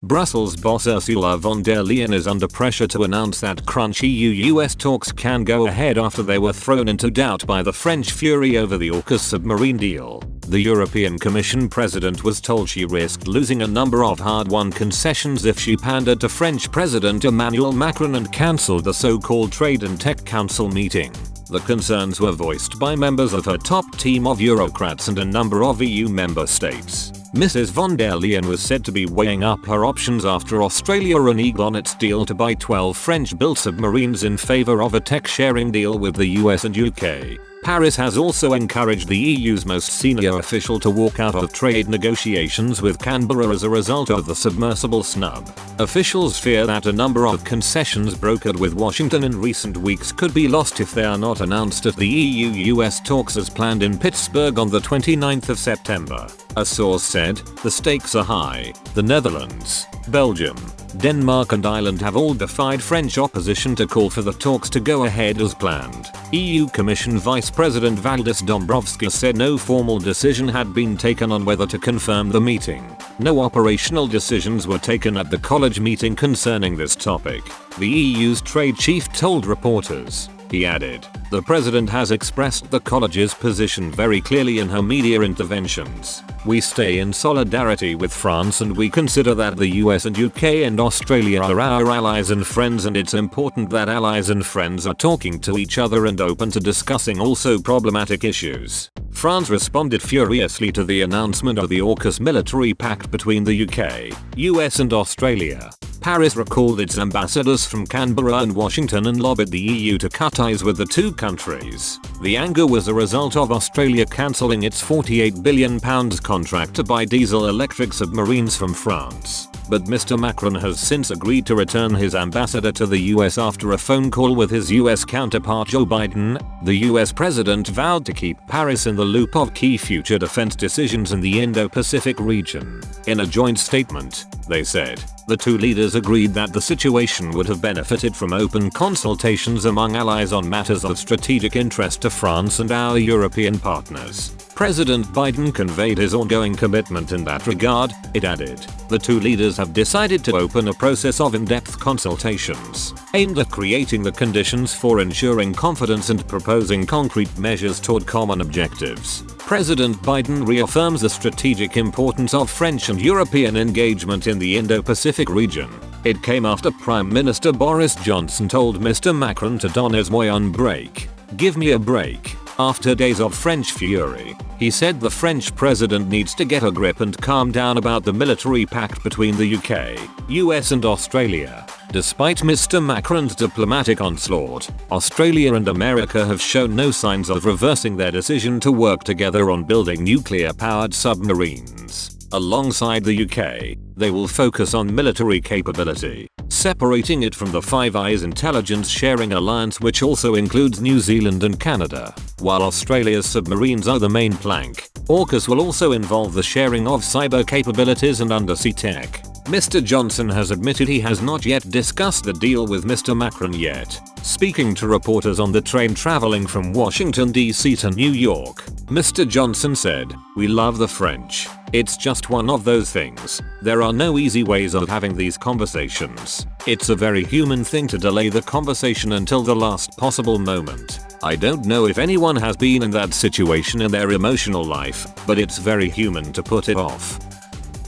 Brussels boss Ursula von der Leyen is under pressure to announce that crunch EU-US talks can go ahead after they were thrown into doubt by the French fury over the AUKUS submarine deal. The European Commission president was told she risked losing a number of hard-won concessions if she pandered to French President Emmanuel Macron and cancelled the so-called Trade and Tech Council meeting. The concerns were voiced by members of her top team of Eurocrats and a number of EU member states. Mrs von der Leyen was said to be weighing up her options after Australia reneged on its deal to buy 12 French-built submarines in favour of a tech-sharing deal with the US and UK. Paris has also encouraged the EU's most senior official to walk out of trade negotiations with Canberra as a result of the submersible snub. Officials fear that a number of concessions brokered with Washington in recent weeks could be lost if they are not announced at the EU-US talks as planned in Pittsburgh on the 29th of September. A source said, "The stakes are high. The Netherlands, Belgium, Denmark and Ireland have all defied French opposition to call for the talks to go ahead as planned." EU Commission Vice President Valdis Dombrovskis said no formal decision had been taken on whether to confirm the meeting. No operational decisions were taken at the college meeting concerning this topic, the EU's trade chief told reporters. He added, "The president has expressed the college's position very clearly in her media interventions. We stay in solidarity with France and we consider that the US and UK and Australia are our allies and friends, and it's important that allies and friends are talking to each other and open to discussing also problematic issues." France responded furiously to the announcement of the AUKUS military pact between the UK, US and Australia. Paris recalled its ambassadors from Canberra and Washington and lobbied the EU to cut ties with the two countries. The anger was a result of Australia cancelling its £48 billion contract to buy diesel-electric submarines from France. But Mr. Macron has since agreed to return his ambassador to the US after a phone call with his US counterpart Joe Biden. The US president vowed to keep Paris in the loop of key future defense decisions in the Indo-Pacific region. In a joint statement, they said, the two leaders agreed that the situation would have benefited from open consultations among allies on matters of strategic interest to France and our European partners. President Biden conveyed his ongoing commitment in that regard. It added, "The two leaders have decided to open a process of in-depth consultations aimed at creating the conditions for ensuring confidence and proposing concrete measures toward common objectives." President Biden reaffirms the strategic importance of French and European engagement in the Indo-Pacific region. It came after Prime Minister Boris Johnson told Mr. Macron to donner-moi un break, "Give me a break." After days of French fury, he said the French president needs to get a grip and calm down about the military pact between the UK, US and Australia. Despite Mr. Macron's diplomatic onslaught, Australia and America have shown no signs of reversing their decision to work together on building nuclear-powered submarines. Alongside the UK, they will focus on military capability, separating it from the Five Eyes intelligence sharing alliance, which also includes New Zealand and Canada. While Australia's submarines are the main plank, AUKUS will also involve the sharing of cyber capabilities and undersea tech. Mr. Johnson has admitted he has not yet discussed the deal with Mr. Macron yet. Speaking to reporters on the train traveling from Washington, D.C. to New York, Mr. Johnson said, "We love the French. It's just one of those things. There are no easy ways of having these conversations. It's a very human thing to delay the conversation until the last possible moment. I don't know if anyone has been in that situation in their emotional life, but it's very human to put it off."